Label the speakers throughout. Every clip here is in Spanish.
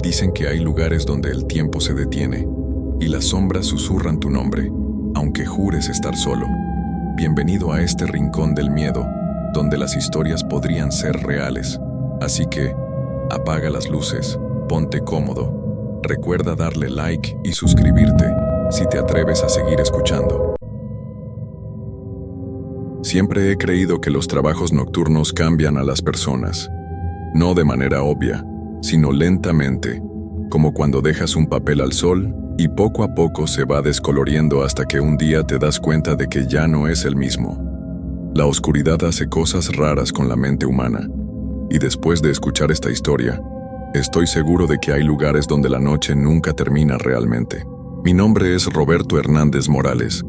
Speaker 1: Dicen que hay lugares donde el tiempo se detiene y las sombras susurran tu nombre, aunque jures estar solo. Bienvenido a este rincón del miedo, donde las historias podrían ser reales. Así que, apaga las luces, ponte cómodo, recuerda darle like y suscribirte si te atreves a seguir escuchando. Siempre he creído que los trabajos nocturnos cambian a las personas, no de manera obvia, sino lentamente, como cuando dejas un papel al sol y poco a poco se va descoloriendo hasta que un día te das cuenta de que ya no es el mismo. La oscuridad hace cosas raras con la mente humana, y después de escuchar esta historia, estoy seguro de que hay lugares donde la noche nunca termina realmente. Mi nombre es Roberto Hernández Morales.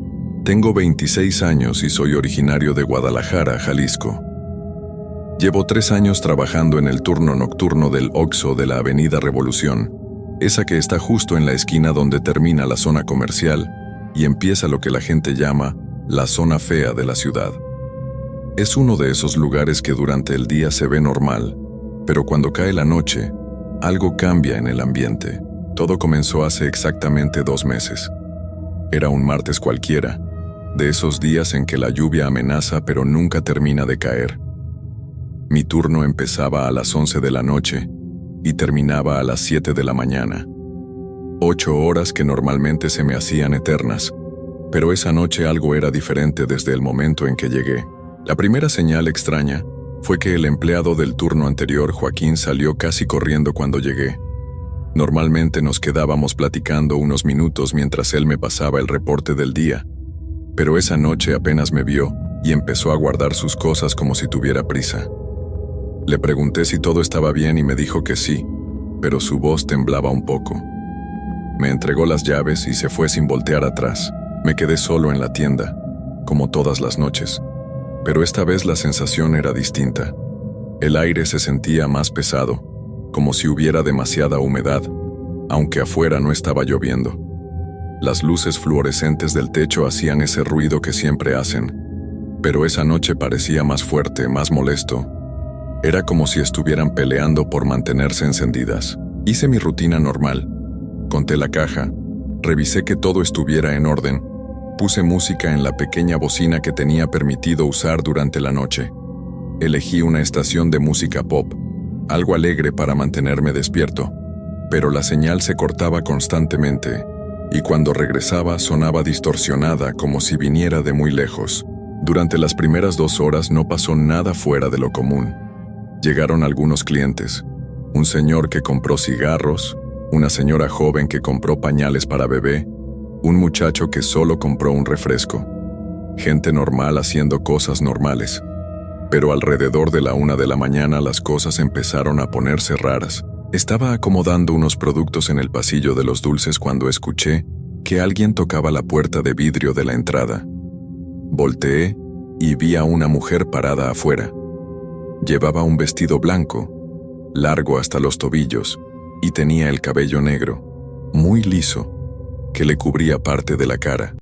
Speaker 1: Tengo 26 años y soy originario de Guadalajara, Jalisco. Llevo 3 años trabajando en el turno nocturno del Oxxo de la Avenida Revolución, esa que está justo en la esquina donde termina la zona comercial y empieza lo que la gente llama la zona fea de la ciudad. Es uno de esos lugares que durante el día se ve normal, pero cuando cae la noche, algo cambia en el ambiente. Todo comenzó hace exactamente 2 meses. Era un martes cualquiera, de esos días en que la lluvia amenaza pero nunca termina de caer. Mi turno empezaba a las 11 de la noche y terminaba a las 7 de la mañana. 8 horas que normalmente se me hacían eternas, pero esa noche algo era diferente desde el momento en que llegué. La primera señal extraña fue que el empleado del turno anterior, Joaquín, salió casi corriendo cuando llegué. Normalmente nos quedábamos platicando unos minutos mientras él me pasaba el reporte del día, pero esa noche apenas me vio y empezó a guardar sus cosas como si tuviera prisa. Le pregunté si todo estaba bien y me dijo que sí, pero su voz temblaba un poco. Me entregó las llaves y se fue sin voltear atrás. Me quedé solo en la tienda, como todas las noches, pero esta vez la sensación era distinta. El aire se sentía más pesado, como si hubiera demasiada humedad, aunque afuera no estaba lloviendo. Las luces fluorescentes del techo hacían ese ruido que siempre hacen, pero esa noche parecía más fuerte, más molesto. Era como si estuvieran peleando por mantenerse encendidas. Hice mi rutina normal. Conté la caja, revisé que todo estuviera en orden, puse música en la pequeña bocina que tenía permitido usar durante la noche. Elegí una estación de música pop, algo alegre para mantenerme despierto, pero la señal se cortaba constantemente, y cuando regresaba sonaba distorsionada como si viniera de muy lejos. Durante las primeras 2 horas no pasó nada fuera de lo común. Llegaron algunos clientes, un señor que compró cigarros, una señora joven que compró pañales para bebé, un muchacho que solo compró un refresco. Gente normal haciendo cosas normales. Pero alrededor de la 1 de la mañana las cosas empezaron a ponerse raras. Estaba acomodando unos productos en el pasillo de los dulces cuando escuché que alguien tocaba la puerta de vidrio de la entrada. Volteé y vi a una mujer parada afuera. Llevaba un vestido blanco, largo hasta los tobillos, y tenía el cabello negro, muy liso, que le cubría parte de la cara.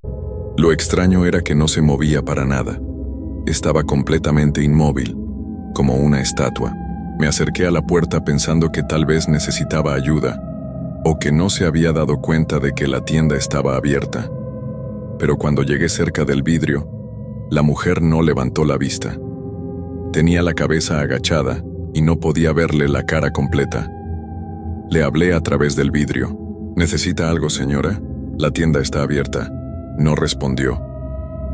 Speaker 1: Lo extraño era que no se movía para nada. Estaba completamente inmóvil, como una estatua. Me acerqué a la puerta pensando que tal vez necesitaba ayuda, o que no se había dado cuenta de que la tienda estaba abierta. Pero cuando llegué cerca del vidrio, la mujer no levantó la vista. Tenía la cabeza agachada y no podía verle la cara completa. Le hablé a través del vidrio. ¿Necesita algo, señora? La tienda está abierta. No respondió.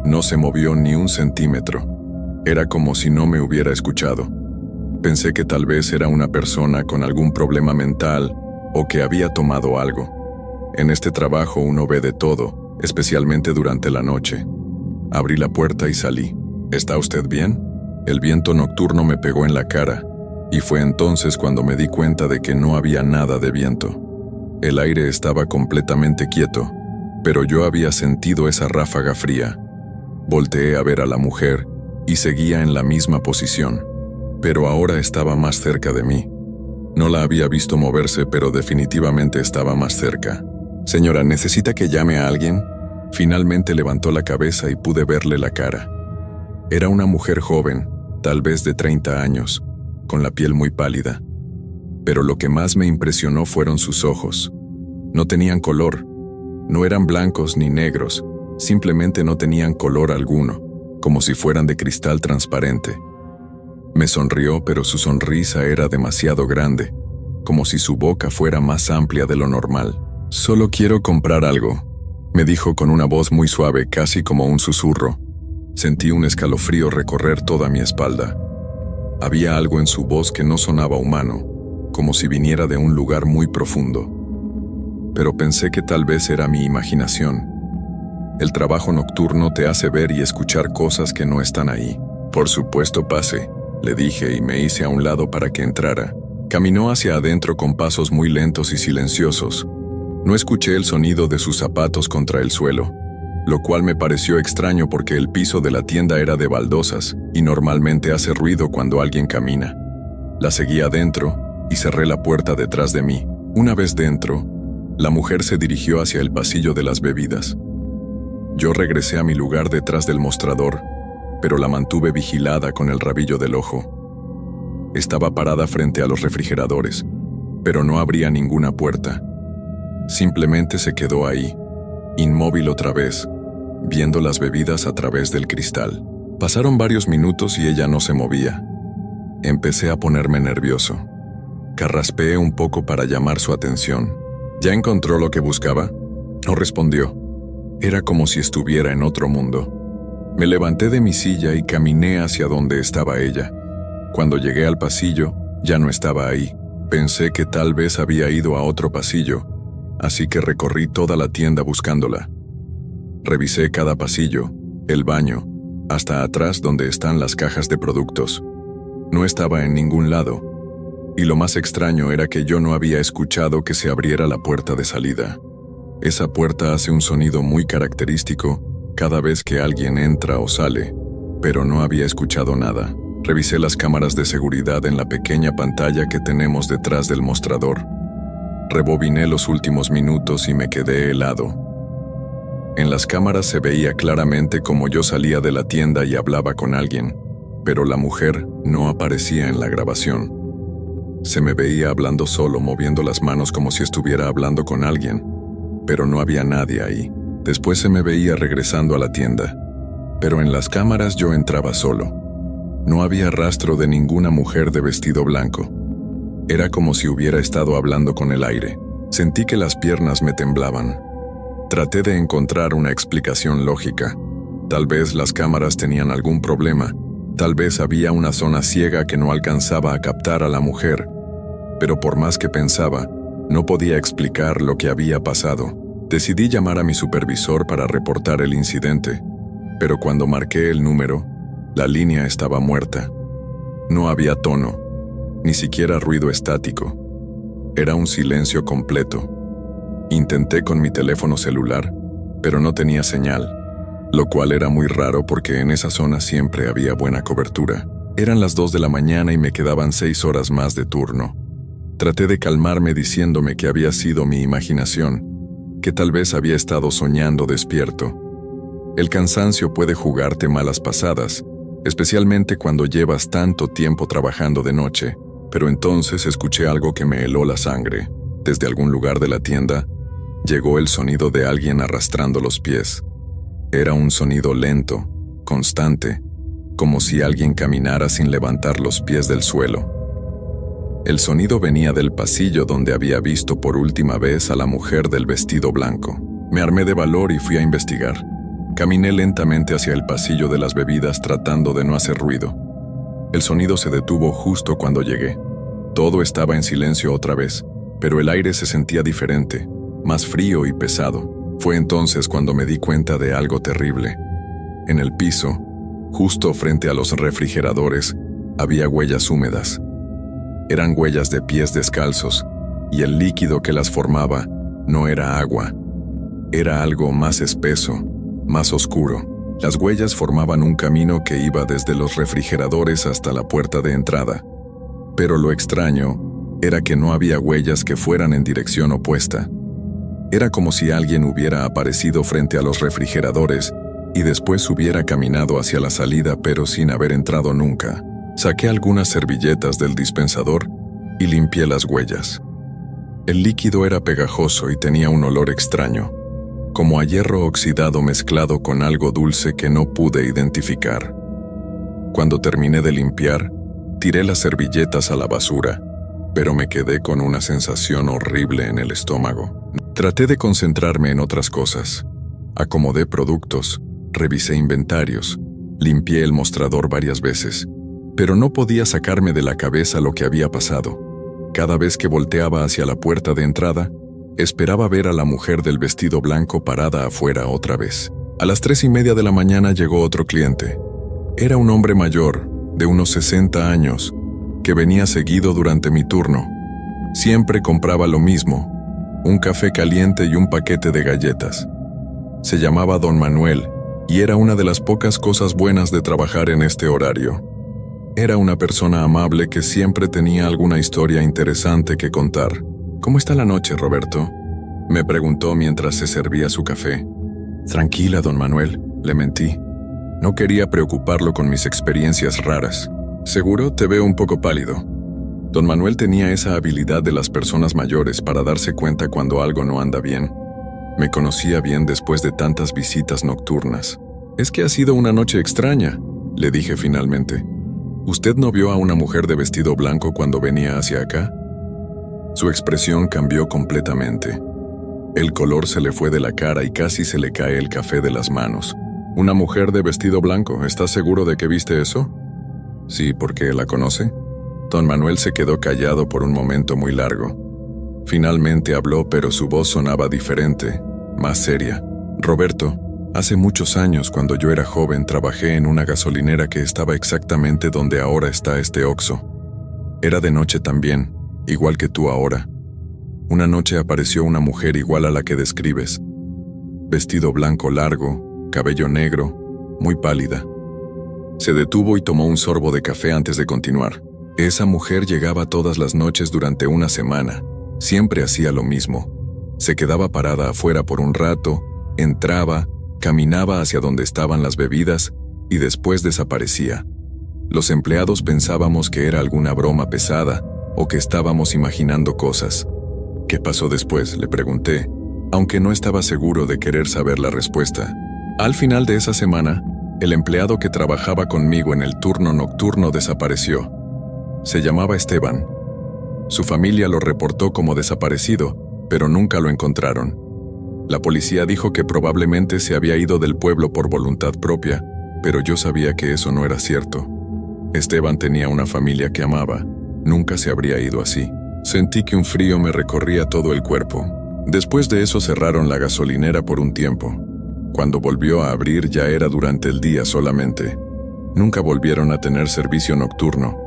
Speaker 1: No se movió ni un centímetro. Era como si no me hubiera escuchado. Pensé que tal vez era una persona con algún problema mental o que había tomado algo. En este trabajo uno ve de todo, especialmente durante la noche. Abrí la puerta y salí. ¿Está usted bien? El viento nocturno me pegó en la cara, y fue entonces cuando me di cuenta de que no había nada de viento. El aire estaba completamente quieto, pero yo había sentido esa ráfaga fría. Volteé a ver a la mujer y seguía en la misma posición, pero ahora estaba más cerca de mí. No la había visto moverse, pero definitivamente estaba más cerca. «Señora, ¿necesita que llame a alguien?» Finalmente levantó la cabeza y pude verle la cara. Era una mujer joven, tal vez de 30 años, con la piel muy pálida. Pero lo que más me impresionó fueron sus ojos. No tenían color, no eran blancos ni negros, simplemente no tenían color alguno, como si fueran de cristal transparente. Me sonrió, pero su sonrisa era demasiado grande, como si su boca fuera más amplia de lo normal. «Solo quiero comprar algo», me dijo con una voz muy suave, casi como un susurro. Sentí un escalofrío recorrer toda mi espalda. Había algo en su voz que no sonaba humano, como si viniera de un lugar muy profundo. Pero pensé que tal vez era mi imaginación. El trabajo nocturno te hace ver y escuchar cosas que no están ahí. «Por supuesto, pase», le dije y me hice a un lado para que entrara. Caminó hacia adentro con pasos muy lentos y silenciosos. No escuché el sonido de sus zapatos contra el suelo, lo cual me pareció extraño porque el piso de la tienda era de baldosas y normalmente hace ruido cuando alguien camina. La seguí adentro y cerré la puerta detrás de mí. Una vez dentro, la mujer se dirigió hacia el pasillo de las bebidas. Yo regresé a mi lugar detrás del mostrador, pero la mantuve vigilada con el rabillo del ojo. Estaba parada frente a los refrigeradores, pero no abría ninguna puerta. Simplemente se quedó ahí, inmóvil otra vez, viendo las bebidas a través del cristal. Pasaron varios minutos y ella no se movía. Empecé a ponerme nervioso. Carraspeé un poco para llamar su atención. «¿Ya encontró lo que buscaba?», no respondió. Era como si estuviera en otro mundo. Me levanté de mi silla y caminé hacia donde estaba ella. Cuando llegué al pasillo, ya no estaba ahí. Pensé que tal vez había ido a otro pasillo, así que recorrí toda la tienda buscándola. Revisé cada pasillo, el baño, hasta atrás donde están las cajas de productos. No estaba en ningún lado, y lo más extraño era que yo no había escuchado que se abriera la puerta de salida. Esa puerta hace un sonido muy característico cada vez que alguien entra o sale, pero no había escuchado nada. Revisé las cámaras de seguridad en la pequeña pantalla que tenemos detrás del mostrador. Rebobiné los últimos minutos y me quedé helado. En las cámaras se veía claramente cómo yo salía de la tienda y hablaba con alguien, pero la mujer no aparecía en la grabación. Se me veía hablando solo, moviendo las manos como si estuviera hablando con alguien, pero no había nadie ahí. Después se me veía regresando a la tienda, pero en las cámaras yo entraba solo. No había rastro de ninguna mujer de vestido blanco. Era como si hubiera estado hablando con el aire. Sentí que las piernas me temblaban. Traté de encontrar una explicación lógica. Tal vez las cámaras tenían algún problema. Tal vez había una zona ciega que no alcanzaba a captar a la mujer. Pero por más que pensaba, no podía explicar lo que había pasado. Decidí llamar a mi supervisor para reportar el incidente, pero cuando marqué el número, la línea estaba muerta. No había tono, ni siquiera ruido estático. Era un silencio completo. Intenté con mi teléfono celular, pero no tenía señal, lo cual era muy raro porque en esa zona siempre había buena cobertura. Eran las 2 de la mañana y me quedaban 6 horas más de turno. Traté de calmarme diciéndome que había sido mi imaginación, que tal vez había estado soñando despierto. El cansancio puede jugarte malas pasadas, especialmente cuando llevas tanto tiempo trabajando de noche, pero entonces escuché algo que me heló la sangre. Desde algún lugar de la tienda, llegó el sonido de alguien arrastrando los pies. Era un sonido lento, constante, como si alguien caminara sin levantar los pies del suelo. El sonido venía del pasillo donde había visto por última vez a la mujer del vestido blanco. Me armé de valor y fui a investigar. Caminé lentamente hacia el pasillo de las bebidas tratando de no hacer ruido. El sonido se detuvo justo cuando llegué. Todo estaba en silencio otra vez, pero el aire se sentía diferente, más frío y pesado. Fue entonces cuando me di cuenta de algo terrible. En el piso, justo frente a los refrigeradores, había huellas húmedas. Eran huellas de pies descalzos, y el líquido que las formaba no era agua. Era algo más espeso, más oscuro. Las huellas formaban un camino que iba desde los refrigeradores hasta la puerta de entrada. Pero lo extraño era que no había huellas que fueran en dirección opuesta. Era como si alguien hubiera aparecido frente a los refrigeradores y después hubiera caminado hacia la salida pero sin haber entrado nunca. Saqué algunas servilletas del dispensador y limpié las huellas. El líquido era pegajoso y tenía un olor extraño, como a hierro oxidado mezclado con algo dulce que no pude identificar. Cuando terminé de limpiar, tiré las servilletas a la basura, pero me quedé con una sensación horrible en el estómago. Traté de concentrarme en otras cosas. Acomodé productos, revisé inventarios, limpié el mostrador varias veces, pero no podía sacarme de la cabeza lo que había pasado. Cada vez que volteaba hacia la puerta de entrada, esperaba ver a la mujer del vestido blanco parada afuera otra vez. A las 3:30 de la mañana llegó otro cliente. Era un hombre mayor, de unos 60 años, que venía seguido durante mi turno. Siempre compraba lo mismo, un café caliente y un paquete de galletas. Se llamaba Don Manuel, y era una de las pocas cosas buenas de trabajar en este horario. Era una persona amable que siempre tenía alguna historia interesante que contar. «¿Cómo está la noche, Roberto?», me preguntó mientras se servía su café. «Tranquila, don Manuel», le mentí. No quería preocuparlo con mis experiencias raras. «Seguro te veo un poco pálido». Don Manuel tenía esa habilidad de las personas mayores para darse cuenta cuando algo no anda bien. Me conocía bien después de tantas visitas nocturnas. «Es que ha sido una noche extraña», le dije finalmente. «¿Usted no vio a una mujer de vestido blanco cuando venía hacia acá?». Su expresión cambió completamente. El color se le fue de la cara y casi se le cae el café de las manos. «¿Una mujer de vestido blanco? ¿Estás seguro de que viste eso?». «Sí, ¿por qué la conoce?». Don Manuel se quedó callado por un momento muy largo. Finalmente habló, pero su voz sonaba diferente, más seria. «Roberto, hace muchos años, cuando yo era joven, trabajé en una gasolinera que estaba exactamente donde ahora está este Oxxo. Era de noche también, igual que tú ahora. Una noche apareció una mujer igual a la que describes. Vestido blanco largo, cabello negro, muy pálida». Se detuvo y tomó un sorbo de café antes de continuar. «Esa mujer llegaba todas las noches durante una semana. Siempre hacía lo mismo. Se quedaba parada afuera por un rato, entraba, caminaba hacia donde estaban las bebidas y después desaparecía. Los empleados pensábamos que era alguna broma pesada o que estábamos imaginando cosas». «¿Qué pasó después?», le pregunté, aunque no estaba seguro de querer saber la respuesta. «Al final de esa semana, el empleado que trabajaba conmigo en el turno nocturno desapareció. Se llamaba Esteban. Su familia lo reportó como desaparecido, pero nunca lo encontraron. La policía dijo que probablemente se había ido del pueblo por voluntad propia, pero yo sabía que eso no era cierto. Esteban tenía una familia que amaba. Nunca se habría ido así». Sentí que un frío me recorría todo el cuerpo. Después de eso cerraron la gasolinera por un tiempo. Cuando volvió a abrir ya era durante el día solamente. Nunca volvieron a tener servicio nocturno.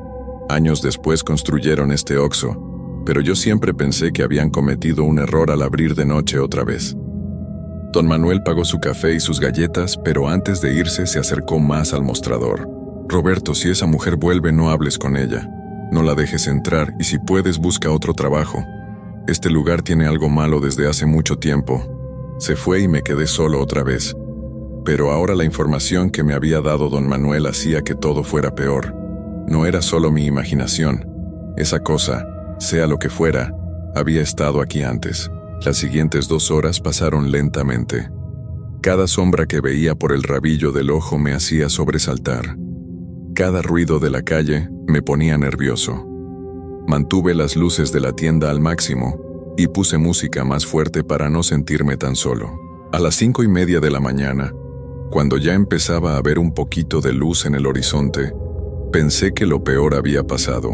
Speaker 1: Años después construyeron este Oxxo, pero yo siempre pensé que habían cometido un error al abrir de noche otra vez. Don Manuel pagó su café y sus galletas, pero antes de irse se acercó más al mostrador. «Roberto, si esa mujer vuelve, no hables con ella. No la dejes entrar y si puedes busca otro trabajo. Este lugar tiene algo malo desde hace mucho tiempo». Se fue y me quedé solo otra vez. Pero ahora la información que me había dado don Manuel hacía que todo fuera peor. No era solo mi imaginación. Esa cosa, sea lo que fuera, había estado aquí antes. Las siguientes 2 horas pasaron lentamente. Cada sombra que veía por el rabillo del ojo me hacía sobresaltar. Cada ruido de la calle me ponía nervioso. Mantuve las luces de la tienda al máximo y puse música más fuerte para no sentirme tan solo. A las 5:30 de la mañana, cuando ya empezaba a ver un poquito de luz en el horizonte, pensé que lo peor había pasado.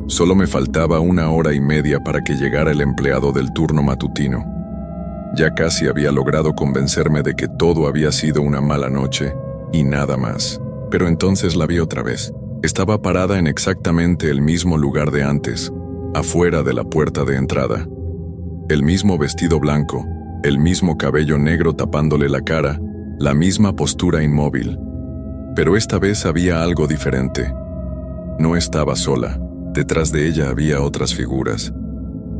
Speaker 1: Solo me faltaba 1 hora y media para que llegara el empleado del turno matutino. Ya casi había logrado convencerme de que todo había sido una mala noche y nada más. Pero entonces la vi otra vez. Estaba parada en exactamente el mismo lugar de antes, afuera de la puerta de entrada. El mismo vestido blanco, el mismo cabello negro tapándole la cara, la misma postura inmóvil. Pero esta vez había algo diferente. No estaba sola. Detrás de ella había otras figuras.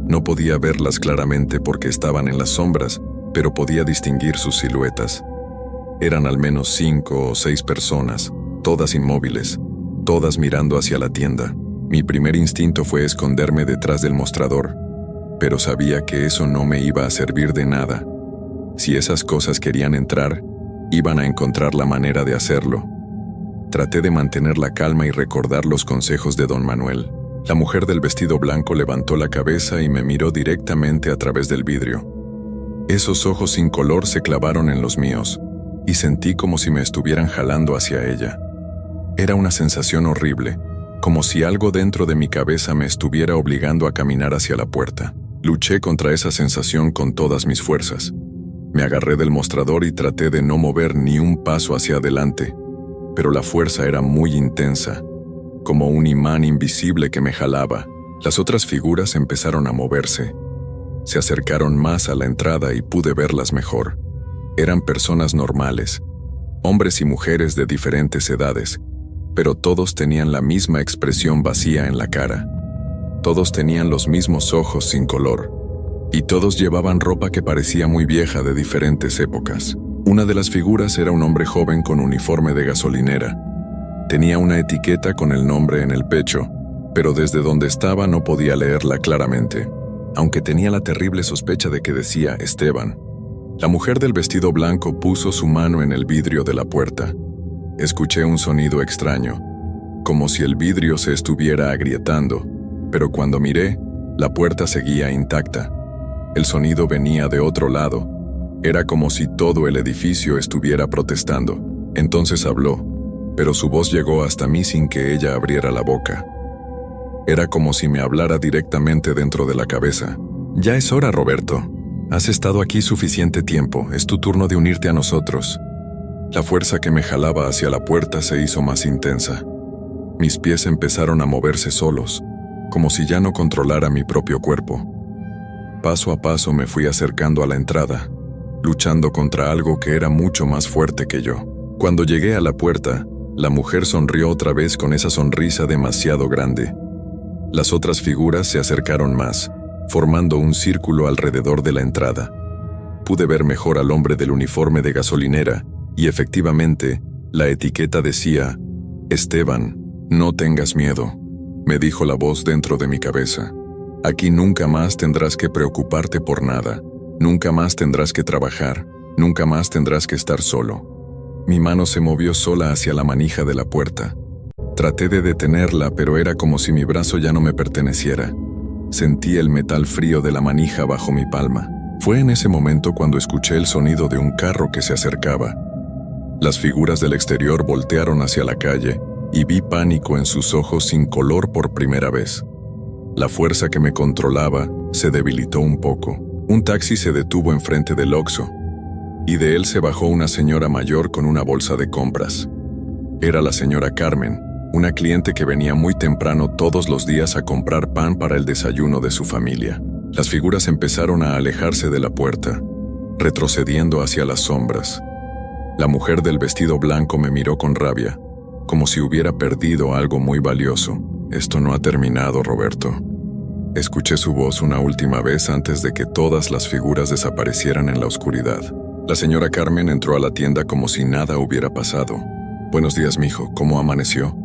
Speaker 1: No podía verlas claramente porque estaban en las sombras, pero podía distinguir sus siluetas. Eran al menos 5 o 6 personas, todas inmóviles, todas mirando hacia la tienda. Mi primer instinto fue esconderme detrás del mostrador, pero sabía que eso no me iba a servir de nada. Si esas cosas querían entrar, iban a encontrar la manera de hacerlo. Traté de mantener la calma y recordar los consejos de don Manuel. La mujer del vestido blanco levantó la cabeza y me miró directamente a través del vidrio. Esos ojos sin color se clavaron en los míos, y sentí como si me estuvieran jalando hacia ella. Era una sensación horrible, como si algo dentro de mi cabeza me estuviera obligando a caminar hacia la puerta. Luché contra esa sensación con todas mis fuerzas. Me agarré del mostrador y traté de no mover ni un paso hacia adelante, pero la fuerza era muy intensa, como un imán invisible que me jalaba. Las otras figuras empezaron a moverse. Se acercaron más a la entrada y pude verlas mejor. Eran personas normales, hombres y mujeres de diferentes edades, pero todos tenían la misma expresión vacía en la cara. Todos tenían los mismos ojos sin color, y todos llevaban ropa que parecía muy vieja de diferentes épocas. Una de las figuras era un hombre joven con uniforme de gasolinera. Tenía una etiqueta con el nombre en el pecho, pero desde donde estaba no podía leerla claramente, aunque tenía la terrible sospecha de que decía Esteban. La mujer del vestido blanco puso su mano en el vidrio de la puerta. Escuché un sonido extraño, como si el vidrio se estuviera agrietando, pero cuando miré, la puerta seguía intacta. El sonido venía de otro lado. Era como si todo el edificio estuviera protestando. Entonces habló, pero su voz llegó hasta mí sin que ella abriera la boca. Era como si me hablara directamente dentro de la cabeza. «Ya es hora, Roberto. Has estado aquí suficiente tiempo, es tu turno de unirte a nosotros». La fuerza que me jalaba hacia la puerta se hizo más intensa. Mis pies empezaron a moverse solos, como si ya no controlara mi propio cuerpo. Paso a paso me fui acercando a la entrada, luchando contra algo que era mucho más fuerte que yo. Cuando llegué a la puerta, la mujer sonrió otra vez con esa sonrisa demasiado grande. Las otras figuras se acercaron más, formando un círculo alrededor de la entrada. Pude ver mejor al hombre del uniforme de gasolinera, y efectivamente, la etiqueta decía, «Esteban, no tengas miedo», me dijo la voz dentro de mi cabeza. «Aquí nunca más tendrás que preocuparte por nada, nunca más tendrás que trabajar, nunca más tendrás que estar solo». Mi mano se movió sola hacia la manija de la puerta. Traté de detenerla, pero era como si mi brazo ya no me perteneciera. Sentí el metal frío de la manija bajo mi palma. Fue en ese momento cuando escuché el sonido de un carro que se acercaba. Las figuras del exterior voltearon hacia la calle y vi pánico en sus ojos sin color por primera vez. La fuerza que me controlaba se debilitó un poco. Un taxi se detuvo enfrente del Oxxo, y de él se bajó una señora mayor con una bolsa de compras. Era la señora Carmen, una cliente que venía muy temprano todos los días a comprar pan para el desayuno de su familia. Las figuras empezaron a alejarse de la puerta, retrocediendo hacia las sombras. La mujer del vestido blanco me miró con rabia, como si hubiera perdido algo muy valioso. «Esto no ha terminado, Roberto». Escuché su voz una última vez antes de que todas las figuras desaparecieran en la oscuridad. La señora Carmen entró a la tienda como si nada hubiera pasado. «Buenos días, mijo, ¿cómo amaneció?»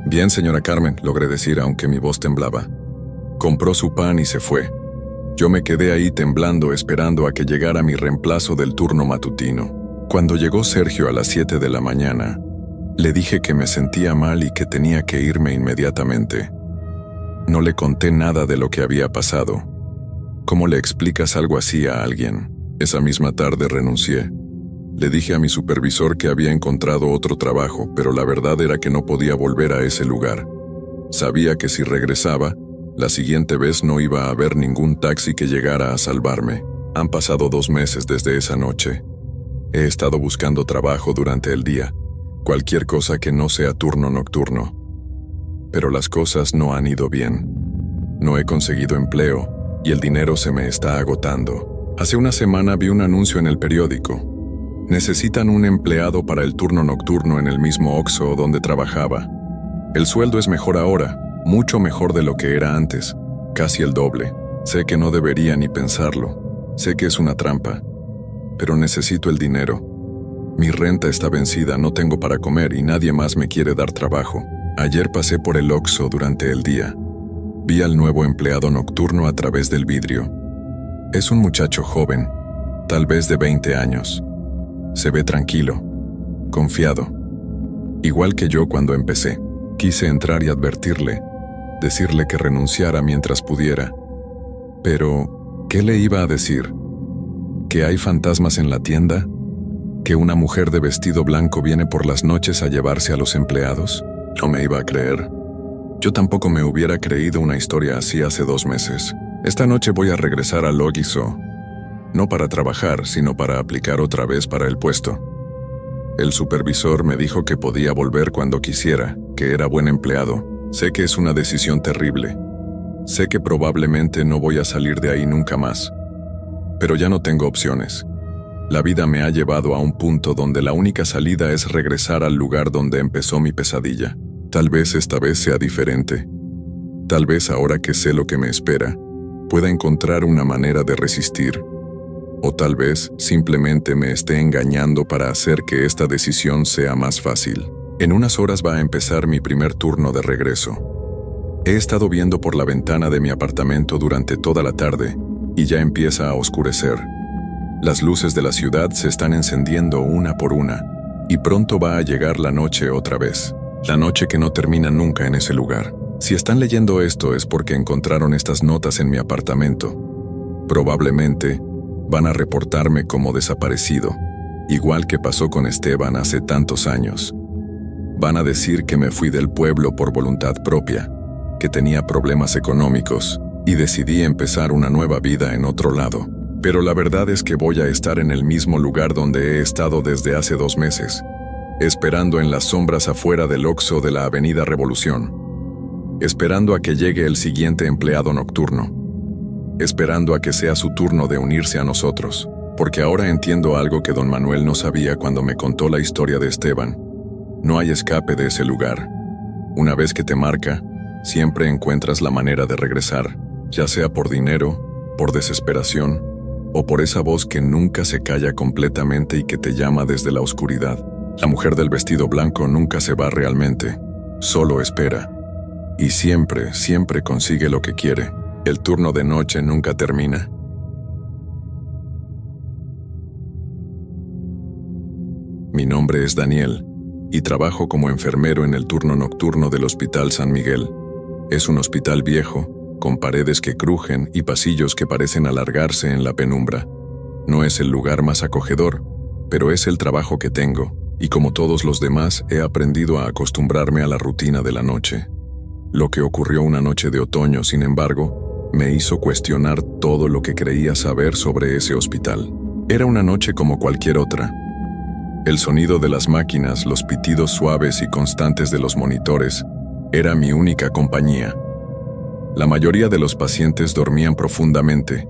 Speaker 1: «Bien, señora Carmen», logré decir aunque mi voz temblaba. Compró su pan y se fue. Yo me quedé ahí temblando esperando a que llegara mi reemplazo del turno matutino. Cuando llegó Sergio a las 7 de la mañana, le dije que me sentía mal y que tenía que irme inmediatamente. No le conté nada de lo que había pasado. ¿Cómo le explicas algo así a alguien? Esa misma tarde renuncié. Le dije a mi supervisor que había encontrado otro trabajo, pero la verdad era que no podía volver a ese lugar. Sabía que si regresaba, la siguiente vez no iba a haber ningún taxi que llegara a salvarme. Han pasado 2 meses desde esa noche. He estado buscando trabajo durante el día, cualquier cosa que no sea turno nocturno. Pero las cosas no han ido bien. No he conseguido empleo y el dinero se me está agotando. Hace una semana vi un anuncio en el periódico. Necesitan un empleado para el turno nocturno en el mismo Oxxo donde trabajaba. El sueldo es mejor ahora, mucho mejor de lo que era antes, casi el doble. Sé que no debería ni pensarlo. Sé que es una trampa. Pero necesito el dinero. Mi renta está vencida, no tengo para comer y nadie más me quiere dar trabajo. Ayer pasé por el Oxxo durante el día. Vi al nuevo empleado nocturno a través del vidrio. Es un muchacho joven, tal vez de 20 años. Se ve tranquilo, confiado. Igual que yo cuando empecé. Quise entrar y advertirle, decirle que renunciara mientras pudiera. Pero, ¿qué le iba a decir? ¿Que hay fantasmas en la tienda? ¿Que una mujer de vestido blanco viene por las noches a llevarse a los empleados? No me iba a creer. Yo tampoco me hubiera creído una historia así hace 2 meses. Esta noche voy a regresar a Logiso. No para trabajar, sino para aplicar otra vez para el puesto. El supervisor me dijo que podía volver cuando quisiera, que era buen empleado. Sé que es una decisión terrible. Sé que probablemente no voy a salir de ahí nunca más. Pero ya no tengo opciones. La vida me ha llevado a un punto donde la única salida es regresar al lugar donde empezó mi pesadilla. Tal vez esta vez sea diferente. Tal vez ahora que sé lo que me espera, pueda encontrar una manera de resistir. O tal vez simplemente me esté engañando para hacer que esta decisión sea más fácil. En unas horas va a empezar mi primer turno de regreso. He estado viendo por la ventana de mi apartamento durante toda la tarde y ya empieza a oscurecer. Las luces de la ciudad se están encendiendo una por una y pronto va a llegar la noche otra vez. La noche que no termina nunca en ese lugar. Si están leyendo esto es porque encontraron estas notas en mi apartamento. Probablemente van a reportarme como desaparecido, igual que pasó con Esteban hace tantos años. Van a decir que me fui del pueblo por voluntad propia, que tenía problemas económicos y decidí empezar una nueva vida en otro lado. Pero la verdad es que voy a estar en el mismo lugar donde he estado desde hace 2 meses, esperando en las sombras afuera del Oxxo de la Avenida Revolución, esperando a que llegue el siguiente empleado nocturno, esperando a que sea su turno de unirse a nosotros, porque ahora entiendo algo que don Manuel no sabía cuando me contó la historia de Esteban. No hay escape de ese lugar. Una vez que te marca, siempre encuentras la manera de regresar, ya sea por dinero, por desesperación, o por esa voz que nunca se calla completamente y que te llama desde la oscuridad. La mujer del vestido blanco nunca se va realmente, solo espera. Y siempre, siempre consigue lo que quiere. El turno de noche nunca termina. Mi nombre es Daniel, y trabajo como enfermero en el turno nocturno del Hospital San Miguel. Es un hospital viejo, con paredes que crujen y pasillos que parecen alargarse en la penumbra. No es el lugar más acogedor, pero es el trabajo que tengo, y como todos los demás he aprendido a acostumbrarme a la rutina de la noche. Lo que ocurrió una noche de otoño, sin embargo, me hizo cuestionar todo lo que creía saber sobre ese hospital. Era una noche como cualquier otra. El sonido de las máquinas, los pitidos suaves y constantes de los monitores, era mi única compañía. La mayoría de los pacientes dormían profundamente,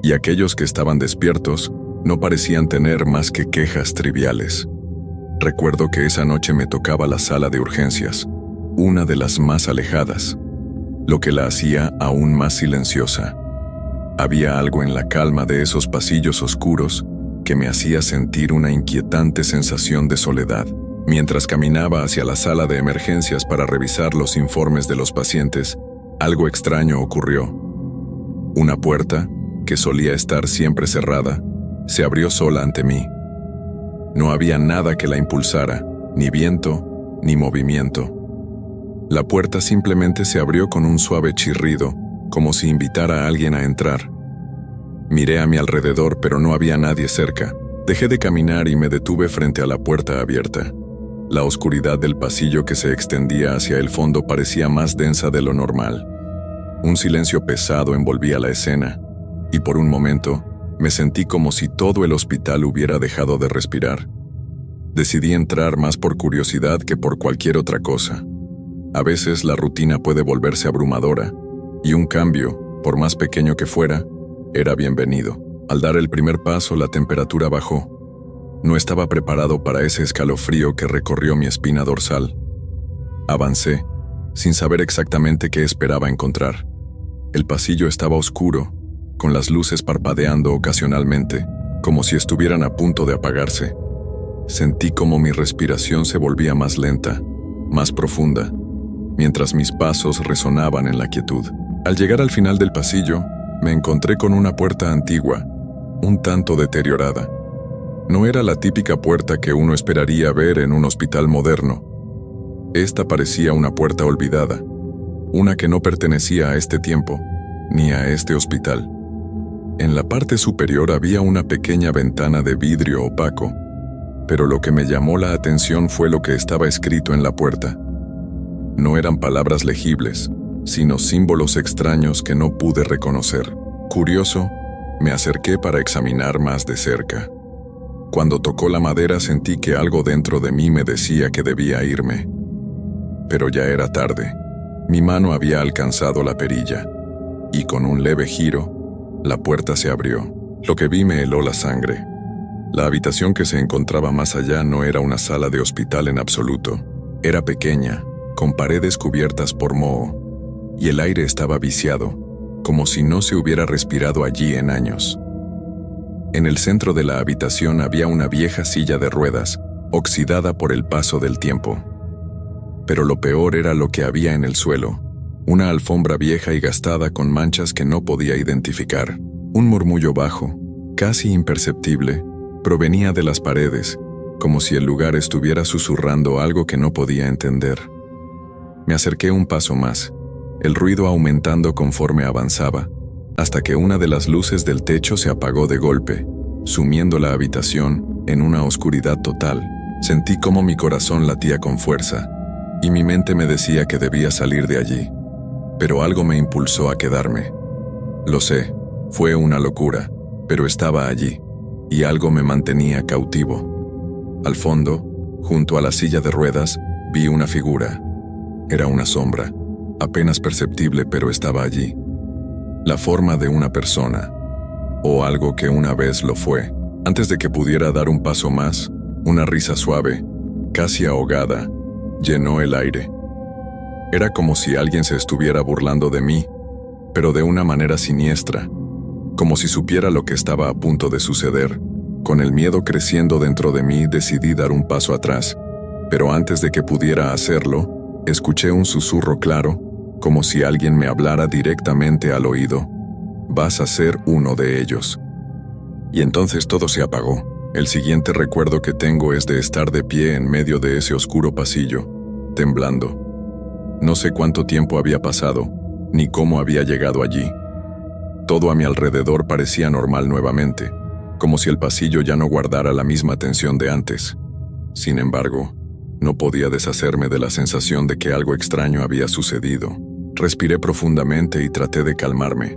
Speaker 1: y aquellos que estaban despiertos no parecían tener más que quejas triviales. Recuerdo que esa noche me tocaba la sala de urgencias, una de las más alejadas, lo que la hacía aún más silenciosa. Había algo en la calma de esos pasillos oscuros que me hacía sentir una inquietante sensación de soledad. Mientras caminaba hacia la sala de emergencias para revisar los informes de los pacientes, algo extraño ocurrió. Una puerta, que solía estar siempre cerrada, se abrió sola ante mí. No había nada que la impulsara, ni viento, ni movimiento. La puerta simplemente se abrió con un suave chirrido, como si invitara a alguien a entrar. Miré a mi alrededor, pero no había nadie cerca. Dejé de caminar y me detuve frente a la puerta abierta. La oscuridad del pasillo que se extendía hacia el fondo parecía más densa de lo normal. Un silencio pesado envolvía la escena, y por un momento me sentí como si todo el hospital hubiera dejado de respirar. Decidí entrar más por curiosidad que por cualquier otra cosa. A veces la rutina puede volverse abrumadora, y un cambio, por más pequeño que fuera, era bienvenido. Al dar el primer paso, la temperatura bajó. No estaba preparado para ese escalofrío que recorrió mi espina dorsal. Avancé, sin saber exactamente qué esperaba encontrar. El pasillo estaba oscuro, con las luces parpadeando ocasionalmente, como si estuvieran a punto de apagarse. Sentí como mi respiración se volvía más lenta, más profunda, mientras mis pasos resonaban en la quietud. Al llegar al final del pasillo, me encontré con una puerta antigua, un tanto deteriorada. No era la típica puerta que uno esperaría ver en un hospital moderno. Esta parecía una puerta olvidada, una que no pertenecía a este tiempo, ni a este hospital. En la parte superior había una pequeña ventana de vidrio opaco, pero lo que me llamó la atención fue lo que estaba escrito en la puerta. No eran palabras legibles, sino símbolos extraños que no pude reconocer. Curioso, me acerqué para examinar más de cerca. Cuando tocó la madera sentí que algo dentro de mí me decía que debía irme. Pero ya era tarde. Mi mano había alcanzado la perilla, y con un leve giro, la puerta se abrió. Lo que vi me heló la sangre. La habitación que se encontraba más allá no era una sala de hospital en absoluto. Era pequeña, con paredes cubiertas por moho, y el aire estaba viciado, como si no se hubiera respirado allí en años. En el centro de la habitación había una vieja silla de ruedas, oxidada por el paso del tiempo. Pero lo peor era lo que había en el suelo, una alfombra vieja y gastada con manchas que no podía identificar. Un murmullo bajo, casi imperceptible, provenía de las paredes, como si el lugar estuviera susurrando algo que no podía entender. Me acerqué un paso más, el ruido aumentando conforme avanzaba, hasta que una de las luces del techo se apagó de golpe, sumiendo la habitación en una oscuridad total. Sentí cómo mi corazón latía con fuerza, y mi mente me decía que debía salir de allí. Pero algo me impulsó a quedarme. Lo sé, fue una locura, pero estaba allí, y algo me mantenía cautivo. Al fondo, junto a la silla de ruedas, vi una figura. Era una sombra, apenas perceptible, pero estaba allí. La forma de una persona, o algo que una vez lo fue. Antes de que pudiera dar un paso más, una risa suave, casi ahogada, llenó el aire. Era como si alguien se estuviera burlando de mí, pero de una manera siniestra, como si supiera lo que estaba a punto de suceder. Con el miedo creciendo dentro de mí, decidí dar un paso atrás, pero antes de que pudiera hacerlo, escuché un susurro claro, como si alguien me hablara directamente al oído. «Vas a ser uno de ellos». Y entonces todo se apagó. El siguiente recuerdo que tengo es de estar de pie en medio de ese oscuro pasillo, temblando. No sé cuánto tiempo había pasado, ni cómo había llegado allí. Todo a mi alrededor parecía normal nuevamente, como si el pasillo ya no guardara la misma tensión de antes. Sin embargo, no podía deshacerme de la sensación de que algo extraño había sucedido. Respiré profundamente y traté de calmarme.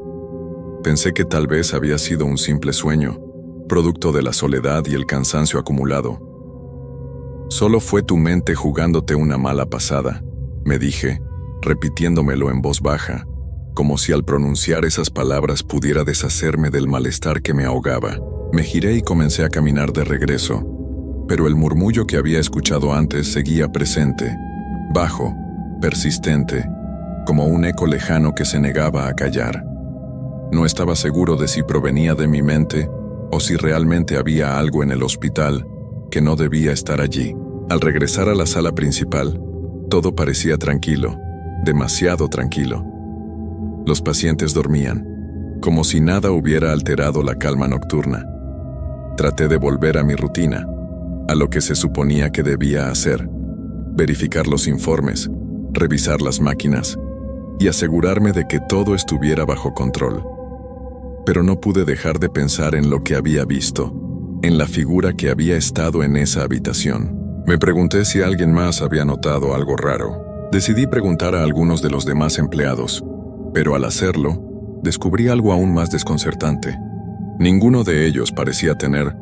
Speaker 1: Pensé que tal vez había sido un simple sueño, producto de la soledad y el cansancio acumulado. «Solo fue tu mente jugándote una mala pasada», me dije, repitiéndomelo en voz baja, como si al pronunciar esas palabras pudiera deshacerme del malestar que me ahogaba. Me giré y comencé a caminar de regreso, pero el murmullo que había escuchado antes seguía presente, bajo, persistente, como un eco lejano que se negaba a callar. No estaba seguro de si provenía de mi mente o si realmente había algo en el hospital que no debía estar allí. Al regresar a la sala principal, todo parecía tranquilo, demasiado tranquilo. Los pacientes dormían, como si nada hubiera alterado la calma nocturna. Traté de volver a mi rutina, a lo que se suponía que debía hacer: verificar los informes, revisar las máquinas y asegurarme de que todo estuviera bajo control. Pero no pude dejar de pensar en lo que había visto, en la figura que había estado en esa habitación. Me pregunté si alguien más había notado algo raro. Decidí preguntar a algunos de los demás empleados, pero al hacerlo, descubrí algo aún más desconcertante. Ninguno de ellos parecía tener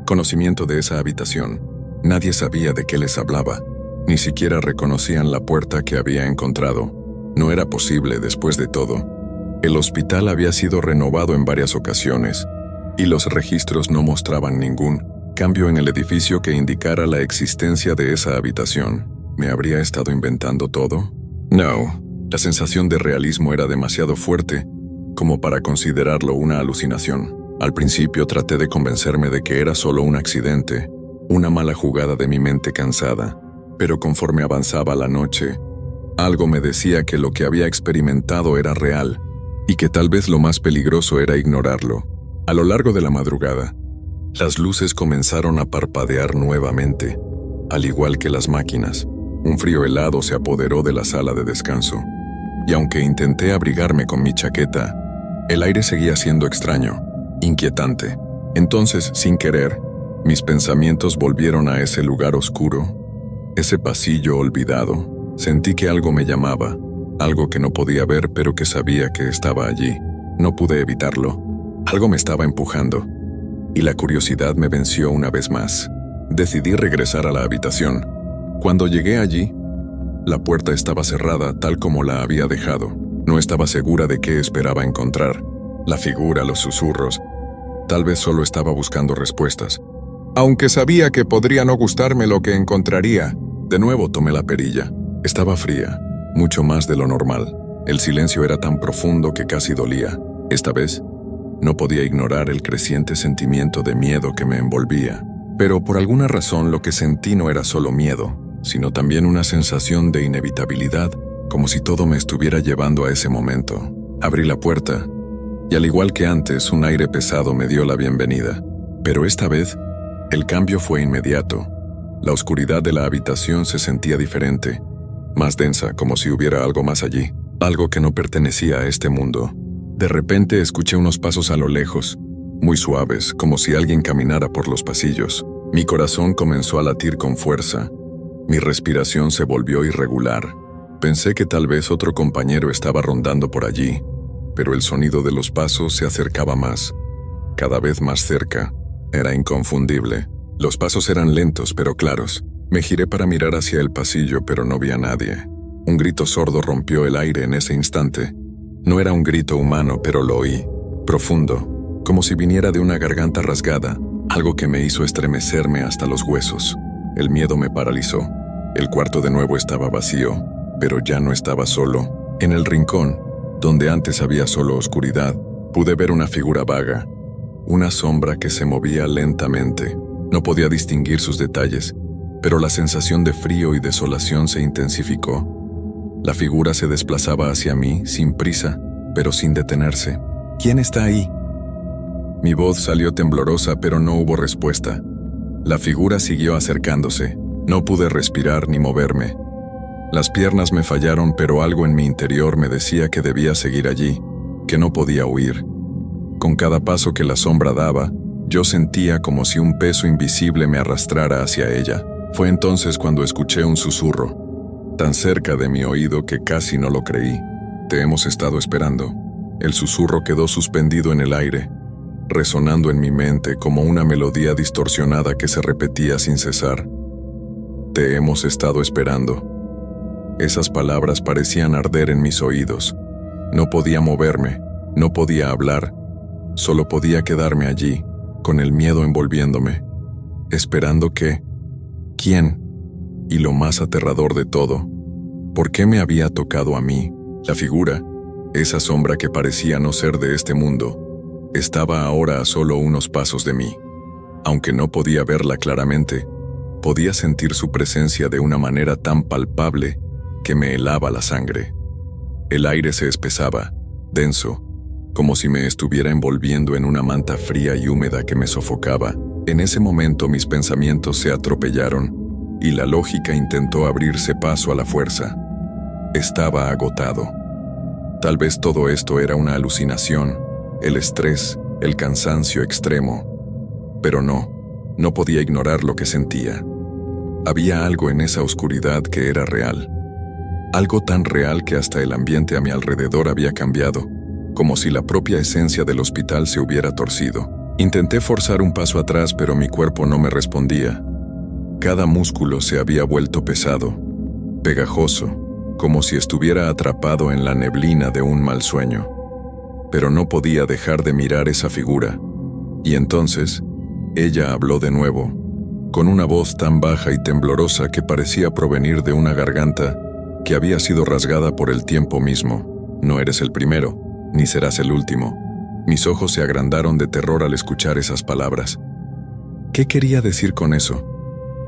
Speaker 1: conocimiento de esa habitación. Nadie sabía de qué les hablaba. Ni siquiera reconocían la puerta que había encontrado. No era posible después de todo. El hospital había sido renovado en varias ocasiones, y los registros no mostraban ningún cambio en el edificio que indicara la existencia de esa habitación. ¿Me habría estado inventando todo? No, la sensación de realismo era demasiado fuerte como para considerarlo una alucinación. Al principio traté de convencerme de que era solo un accidente, una mala jugada de mi mente cansada, pero conforme avanzaba la noche, Algo me decía que lo que había experimentado era real, y que tal vez lo más peligroso era ignorarlo. A lo largo de la madrugada, las luces comenzaron a parpadear nuevamente, al igual que las máquinas. Un frío helado se apoderó de la sala de descanso, y aunque intenté abrigarme con mi chaqueta, el aire seguía siendo extraño, inquietante. Entonces, sin querer, mis pensamientos volvieron a ese lugar oscuro, ese pasillo olvidado. Sentí que algo me llamaba, algo que no podía ver pero que sabía que estaba allí. No pude evitarlo. Algo me estaba empujando, y la curiosidad me venció una vez más. Decidí regresar a la habitación. Cuando llegué allí, la puerta estaba cerrada tal como la había dejado. No estaba segura de qué esperaba encontrar. La figura, los susurros. Tal vez solo estaba buscando respuestas. Aunque sabía que podría no gustarme lo que encontraría. De nuevo tomé la perilla. Estaba fría, mucho más de lo normal. El silencio era tan profundo que casi dolía. Esta vez, no podía ignorar el creciente sentimiento de miedo que me envolvía. Pero por alguna razón lo que sentí no era solo miedo, sino también una sensación de inevitabilidad, como si todo me estuviera llevando a ese momento. Abrí la puerta, y al igual que antes, un aire pesado me dio la bienvenida. Pero esta vez, el cambio fue inmediato. La oscuridad de la habitación se sentía diferente, más densa, como si hubiera algo más allí, algo que no pertenecía a este mundo. De repente escuché unos pasos a lo lejos, muy suaves, como si alguien caminara por los pasillos. Mi corazón comenzó a latir con fuerza. Mi respiración se volvió irregular. Pensé que tal vez otro compañero estaba rondando por allí, pero el sonido de los pasos se acercaba más, cada vez más cerca. Era inconfundible. Los pasos eran lentos pero claros. Me giré para mirar hacia el pasillo, pero no vi a nadie. Un grito sordo rompió el aire en ese instante. No era un grito humano, pero lo oí, profundo, como si viniera de una garganta rasgada, algo que me hizo estremecerme hasta los huesos. El miedo me paralizó. El cuarto de nuevo estaba vacío, pero ya no estaba solo. En el rincón, donde antes había solo oscuridad, pude ver una figura vaga, una sombra que se movía lentamente. No podía distinguir sus detalles, pero la sensación de frío y desolación se intensificó. La figura se desplazaba hacia mí, sin prisa, pero sin detenerse. ¿Quién está ahí? Mi voz salió temblorosa, pero no hubo respuesta. La figura siguió acercándose. No pude respirar ni moverme. Las piernas me fallaron, pero algo en mi interior me decía que debía seguir allí, que no podía huir. Con cada paso que la sombra daba, yo sentía como si un peso invisible me arrastrara hacia ella. Fue entonces cuando escuché un susurro, tan cerca de mi oído que casi no lo creí. Te hemos estado esperando. El susurro quedó suspendido en el aire, resonando en mi mente como una melodía distorsionada que se repetía sin cesar. Te hemos estado esperando. Esas palabras parecían arder en mis oídos. No podía moverme, no podía hablar, solo podía quedarme allí, con el miedo envolviéndome, esperando que... ¿Quién? Y lo más aterrador de todo, ¿por qué me había tocado a mí? La figura, esa sombra que parecía no ser de este mundo, estaba ahora a solo unos pasos de mí. Aunque no podía verla claramente, podía sentir su presencia de una manera tan palpable que me helaba la sangre. El aire se espesaba, denso, como si me estuviera envolviendo en una manta fría y húmeda que me sofocaba. En ese momento mis pensamientos se atropellaron y la lógica intentó abrirse paso a la fuerza. Estaba agotado. Tal vez todo esto era una alucinación, el estrés, el cansancio extremo. Pero no podía ignorar lo que sentía. Había algo en esa oscuridad que era real. Algo tan real que hasta el ambiente a mi alrededor había cambiado, como si la propia esencia del hospital se hubiera torcido. Intenté forzar un paso atrás, pero mi cuerpo no me respondía. Cada músculo se había vuelto pesado, pegajoso, como si estuviera atrapado en la neblina de un mal sueño. Pero no podía dejar de mirar esa figura. Y entonces, ella habló de nuevo, con una voz tan baja y temblorosa que parecía provenir de una garganta que había sido rasgada por el tiempo mismo. No eres el primero, ni serás el último. Mis ojos se agrandaron de terror al escuchar esas palabras. ¿Qué quería decir con eso?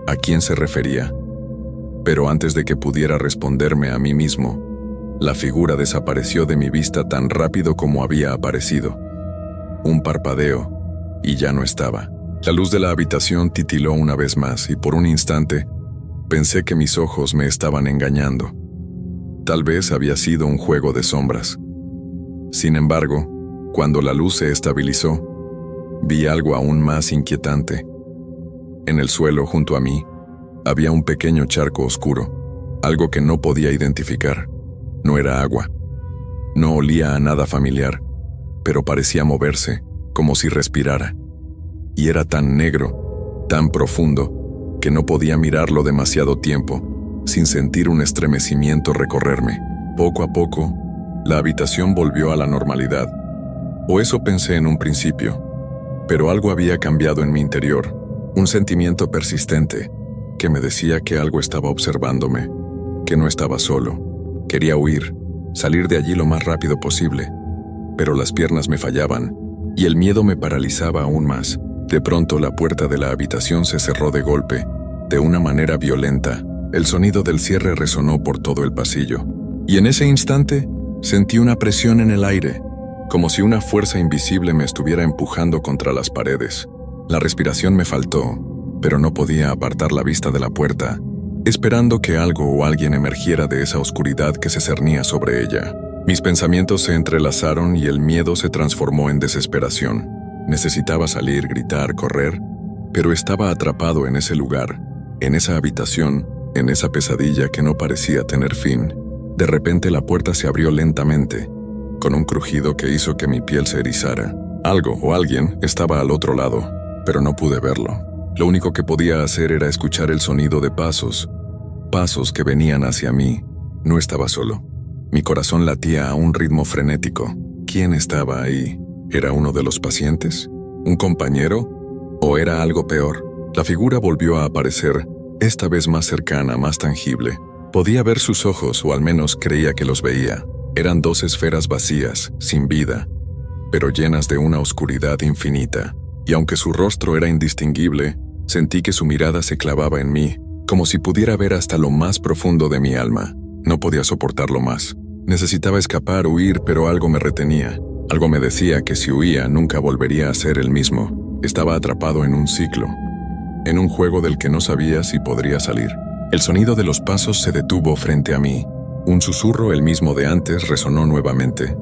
Speaker 1: ¿A quién se refería? Pero antes de que pudiera responderme a mí mismo, la figura desapareció de mi vista tan rápido como había aparecido. Un parpadeo, y ya no estaba. La luz de la habitación titiló una vez más y por un instante pensé que mis ojos me estaban engañando. Tal vez había sido un juego de sombras. Sin embargo, cuando la luz se estabilizó, vi algo aún más inquietante. En el suelo junto a mí había un pequeño charco oscuro, algo que no podía identificar. No era agua. No olía a nada familiar, pero parecía moverse, como si respirara. Y era tan negro, tan profundo, que no podía mirarlo demasiado tiempo, sin sentir un estremecimiento recorrerme. Poco a poco, la habitación volvió a la normalidad. O eso pensé en un principio. Pero algo había cambiado en mi interior, un sentimiento persistente, que me decía que algo estaba observándome, que no estaba solo. Quería huir, salir de allí lo más rápido posible, pero las piernas me fallaban, y el miedo me paralizaba aún más. De pronto la puerta de la habitación se cerró de golpe, de una manera violenta. El sonido del cierre resonó por todo el pasillo, y en ese instante sentí una presión en el aire, como si una fuerza invisible me estuviera empujando contra las paredes. La respiración me faltó, pero no podía apartar la vista de la puerta, esperando que algo o alguien emergiera de esa oscuridad que se cernía sobre ella. Mis pensamientos se entrelazaron y el miedo se transformó en desesperación. Necesitaba salir, gritar, correr, pero estaba atrapado en ese lugar, en esa habitación, en esa pesadilla que no parecía tener fin. De repente la puerta se abrió lentamente, con un crujido que hizo que mi piel se erizara. Algo o alguien estaba al otro lado, pero no pude verlo. Lo único que podía hacer era escuchar el sonido de pasos que venían hacia mí. No estaba solo. Mi corazón latía a un ritmo frenético. ¿Quién estaba ahí? ¿Era uno de los pacientes? ¿Un compañero? ¿O era algo peor? La figura volvió a aparecer, esta vez más cercana, más tangible. Podía ver sus ojos, o al menos creía que los veía. Eran 2 esferas vacías, sin vida, pero llenas de una oscuridad infinita. Y aunque su rostro era indistinguible, sentí que su mirada se clavaba en mí, como si pudiera ver hasta lo más profundo de mi alma. No podía soportarlo más. Necesitaba escapar, huir, pero algo me retenía. Algo me decía que si huía nunca volvería a ser el mismo. Estaba atrapado en un ciclo, en un juego del que no sabía si podría salir. El sonido de los pasos se detuvo frente a mí. Un susurro, el mismo de antes, resonó nuevamente.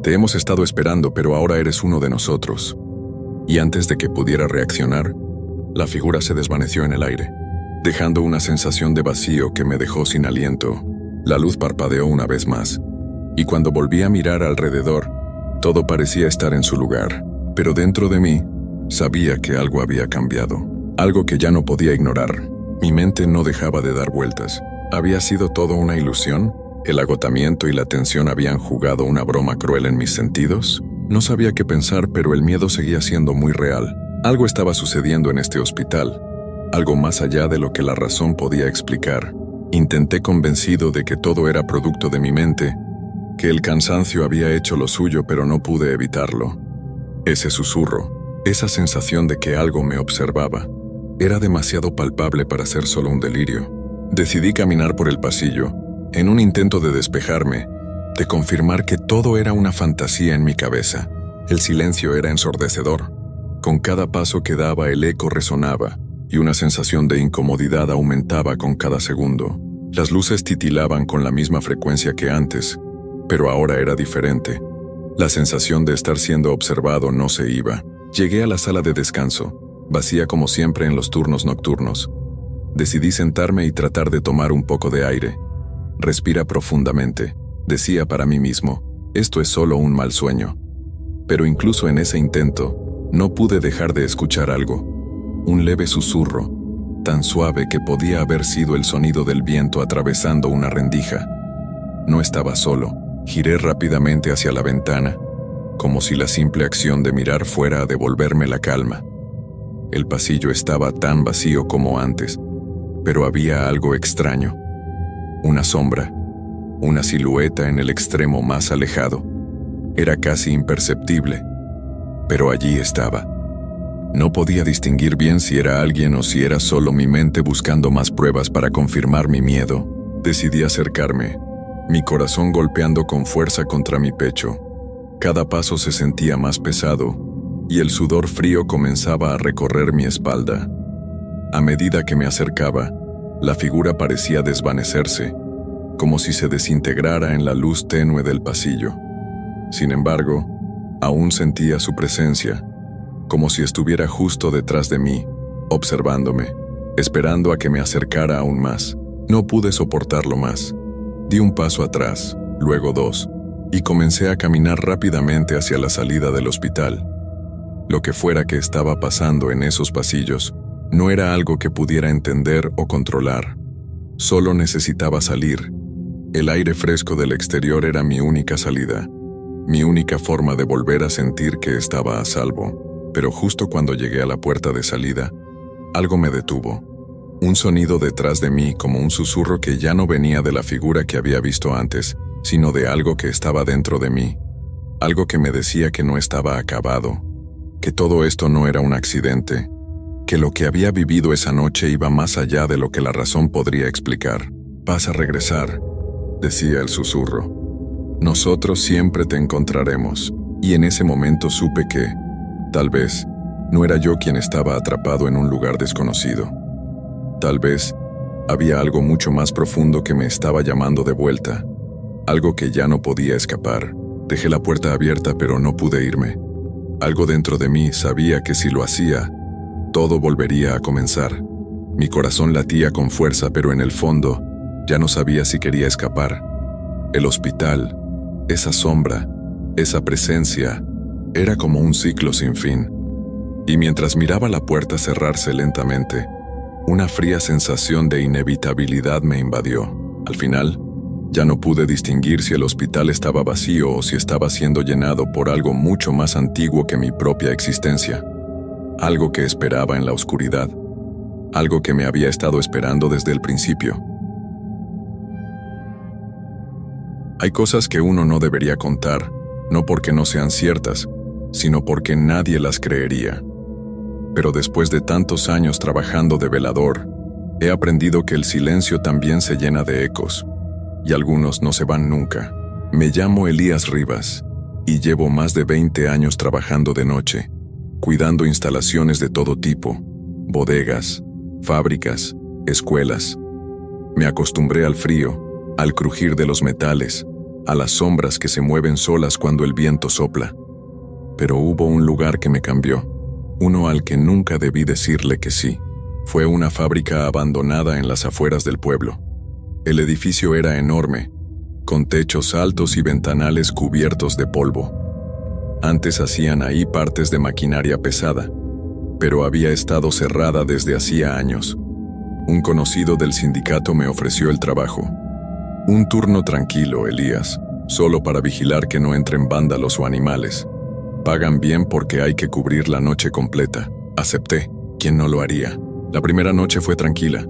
Speaker 1: Te hemos estado esperando, pero ahora eres uno de nosotros. Y antes de que pudiera reaccionar, la figura se desvaneció en el aire, dejando una sensación de vacío que me dejó sin aliento. La luz parpadeó una vez más, y cuando volví a mirar alrededor, todo parecía estar en su lugar, pero dentro de mí sabía que algo había cambiado, algo que ya no podía ignorar. Mi mente no dejaba de dar vueltas. ¿Había sido todo una ilusión? ¿El agotamiento y la tensión habían jugado una broma cruel en mis sentidos? No sabía qué pensar, pero el miedo seguía siendo muy real. Algo estaba sucediendo en este hospital, algo más allá de lo que la razón podía explicar. Intenté, convencido de que todo era producto de mi mente, que el cansancio había hecho lo suyo, pero no pude evitarlo. Ese susurro, esa sensación de que algo me observaba, era demasiado palpable para ser solo un delirio. Decidí caminar por el pasillo, en un intento de despejarme, de confirmar que todo era una fantasía en mi cabeza. El silencio era ensordecedor. Con cada paso que daba el eco resonaba, y una sensación de incomodidad aumentaba con cada segundo. Las luces titilaban con la misma frecuencia que antes, pero ahora era diferente. La sensación de estar siendo observado no se iba. Llegué a la sala de descanso, vacía como siempre en los turnos nocturnos. Decidí sentarme y tratar de tomar un poco de aire. Respira profundamente, decía para mí mismo. Esto es solo un mal sueño. Pero incluso en ese intento, no pude dejar de escuchar algo. Un leve susurro, tan suave que podía haber sido el sonido del viento atravesando una rendija. No estaba solo. Giré rápidamente hacia la ventana, como si la simple acción de mirar fuera a devolverme la calma. El pasillo estaba tan vacío como antes, pero había algo extraño. Una sombra, una silueta en el extremo más alejado. Era casi imperceptible, pero allí estaba. No podía distinguir bien si era alguien o si era solo mi mente buscando más pruebas para confirmar mi miedo. Decidí acercarme, mi corazón golpeando con fuerza contra mi pecho. Cada paso se sentía más pesado, y el sudor frío comenzaba a recorrer mi espalda. A medida que me acercaba, la figura parecía desvanecerse, como si se desintegrara en la luz tenue del pasillo. Sin embargo, aún sentía su presencia, como si estuviera justo detrás de mí, observándome, esperando a que me acercara aún más. No pude soportarlo más. Di un paso atrás, luego dos, y comencé a caminar rápidamente hacia la salida del hospital. Lo que fuera que estaba pasando en esos pasillos no era algo que pudiera entender o controlar. Solo necesitaba salir. El aire fresco del exterior era mi única salida, mi única forma de volver a sentir que estaba a salvo. Pero justo cuando llegué a la puerta de salida, algo me detuvo. Un sonido detrás de mí, como un susurro que ya no venía de la figura que había visto antes, sino de algo que estaba dentro de mí. Algo que me decía que no estaba acabado, que todo esto no era un accidente, que lo que había vivido esa noche iba más allá de lo que la razón podría explicar. «Vas a regresar», decía el susurro. «Nosotros siempre te encontraremos». Y en ese momento supe que, tal vez, no era yo quien estaba atrapado en un lugar desconocido. Tal vez, había algo mucho más profundo que me estaba llamando de vuelta, algo que ya no podía escapar. Dejé la puerta abierta, pero no pude irme. Algo dentro de mí sabía que si lo hacía, todo volvería a comenzar. Mi corazón latía con fuerza, pero en el fondo, ya no sabía si quería escapar. El hospital, esa sombra, esa presencia, era como un ciclo sin fin. Y mientras miraba la puerta cerrarse lentamente, una fría sensación de inevitabilidad me invadió. Al final, ya no pude distinguir si el hospital estaba vacío o si estaba siendo llenado por algo mucho más antiguo que mi propia existencia. Algo que esperaba en la oscuridad. Algo que me había estado esperando desde el principio. Hay cosas que uno no debería contar, no porque no sean ciertas, sino porque nadie las creería. Pero después de tantos años trabajando de velador, he aprendido que el silencio también se llena de ecos, y algunos no se van nunca. Me llamo Elías Rivas, y llevo más de 20 años trabajando de noche, cuidando instalaciones de todo tipo, bodegas, fábricas, escuelas. Me acostumbré al frío, al crujir de los metales, a las sombras que se mueven solas cuando el viento sopla. Pero hubo un lugar que me cambió. Uno al que nunca debí decirle que sí. Fue una fábrica abandonada en las afueras del pueblo. El edificio era enorme, con techos altos y ventanales cubiertos de polvo. Antes hacían ahí partes de maquinaria pesada, pero había estado cerrada desde hacía años. Un conocido del sindicato me ofreció el trabajo. Un turno tranquilo, Elías, solo para vigilar que no entren vándalos o animales. Pagan bien porque hay que cubrir la noche completa. Acepté. ¿Quién no lo haría? La primera noche fue tranquila.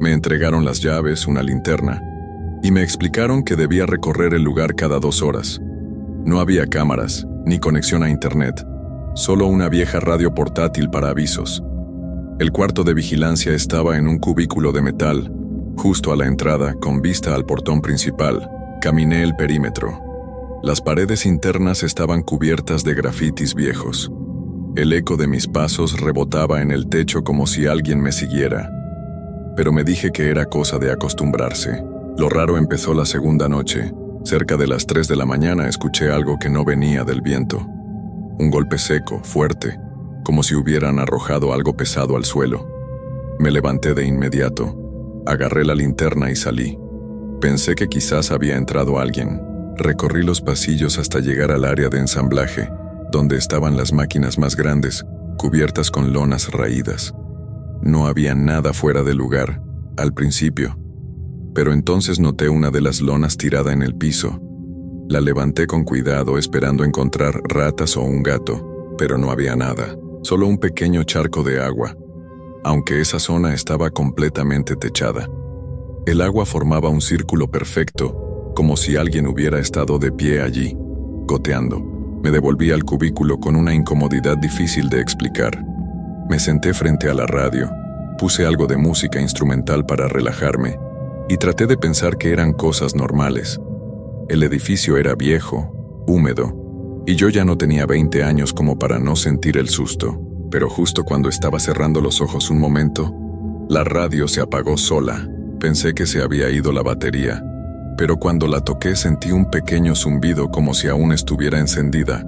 Speaker 1: Me entregaron las llaves, una linterna, y me explicaron que debía recorrer el lugar cada 2 horas. No había cámaras, ni conexión a internet, solo una vieja radio portátil para avisos. El cuarto de vigilancia estaba en un cubículo de metal, justo a la entrada, con vista al portón principal. Caminé el perímetro. Las paredes internas estaban cubiertas de grafitis viejos. El eco de mis pasos rebotaba en el techo como si alguien me siguiera. Pero me dije que era cosa de acostumbrarse. Lo raro empezó la segunda noche. Cerca de las 3 de la mañana escuché algo que no venía del viento. Un golpe seco, fuerte, como si hubieran arrojado algo pesado al suelo. Me levanté de inmediato. Agarré la linterna y salí. Pensé que quizás había entrado alguien. Recorrí los pasillos hasta llegar al área de ensamblaje, donde estaban las máquinas más grandes, cubiertas con lonas raídas. No había nada fuera de lugar, al principio, pero entonces noté una de las lonas tirada en el piso. La levanté con cuidado esperando encontrar ratas o un gato, pero no había nada, solo un pequeño charco de agua, aunque esa zona estaba completamente techada. El agua formaba un círculo perfecto, como si alguien hubiera estado de pie allí, goteando. Me devolví al cubículo con una incomodidad difícil de explicar. Me senté frente a la radio, puse algo de música instrumental para relajarme y traté de pensar que eran cosas normales. El edificio era viejo, húmedo, y yo ya no tenía 20 años como para no sentir el susto. Pero justo cuando estaba cerrando los ojos un momento, la radio se apagó sola. Pensé que se había ido la batería, pero cuando la toqué sentí un pequeño zumbido como si aún estuviera encendida.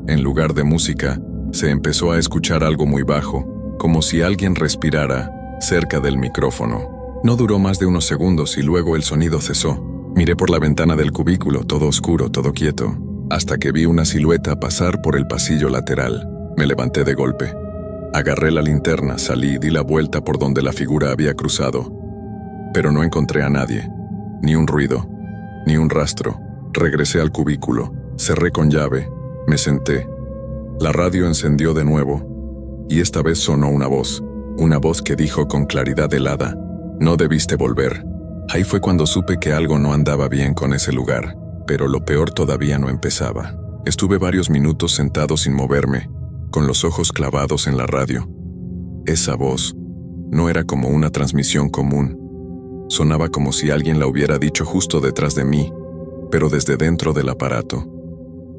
Speaker 1: En lugar de música, se empezó a escuchar algo muy bajo, como si alguien respirara cerca del micrófono. No duró más de unos segundos y luego el sonido cesó. Miré por la ventana del cubículo, todo oscuro, todo quieto, hasta que vi una silueta pasar por el pasillo lateral. Me levanté de golpe. Agarré la linterna, salí y di la vuelta por donde la figura había cruzado. Pero no encontré a nadie. Ni un ruido, ni un rastro. Regresé al cubículo, cerré con llave, me senté. La radio encendió de nuevo, y esta vez sonó una voz que dijo con claridad helada: «No debiste volver». Ahí fue cuando supe que algo no andaba bien con ese lugar, pero lo peor todavía no empezaba. Estuve varios minutos sentado sin moverme, con los ojos clavados en la radio. Esa voz no era como una transmisión común. Sonaba como si alguien la hubiera dicho justo detrás de mí, pero desde dentro del aparato.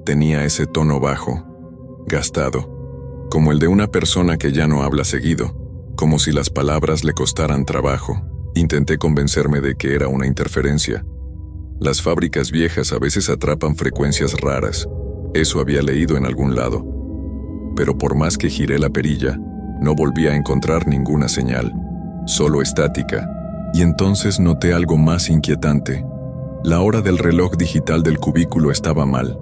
Speaker 1: Tenía ese tono bajo, gastado, como el de una persona que ya no habla seguido, como si las palabras le costaran trabajo. Intenté convencerme de que era una interferencia. Las fábricas viejas a veces atrapan frecuencias raras. Eso había leído en algún lado. Pero por más que giré la perilla, no volví a encontrar ninguna señal, solo estática. Y entonces noté algo más inquietante. La hora del reloj digital del cubículo estaba mal.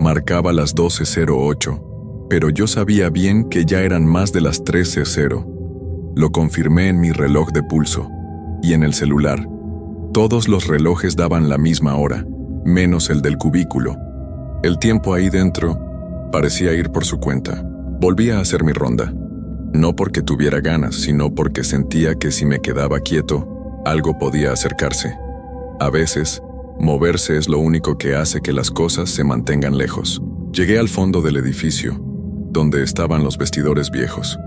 Speaker 1: Marcaba las 12:08, pero yo sabía bien que ya eran más de las 13:00. Lo confirmé en mi reloj de pulso y en el celular. Todos los relojes daban la misma hora, menos el del cubículo. El tiempo ahí dentro parecía ir por su cuenta. Volví a hacer mi ronda. No porque tuviera ganas, sino porque sentía que si me quedaba quieto, algo podía acercarse. A veces, moverse es lo único que hace que las cosas se mantengan lejos. Llegué al fondo del edificio, donde estaban los vestidores viejos.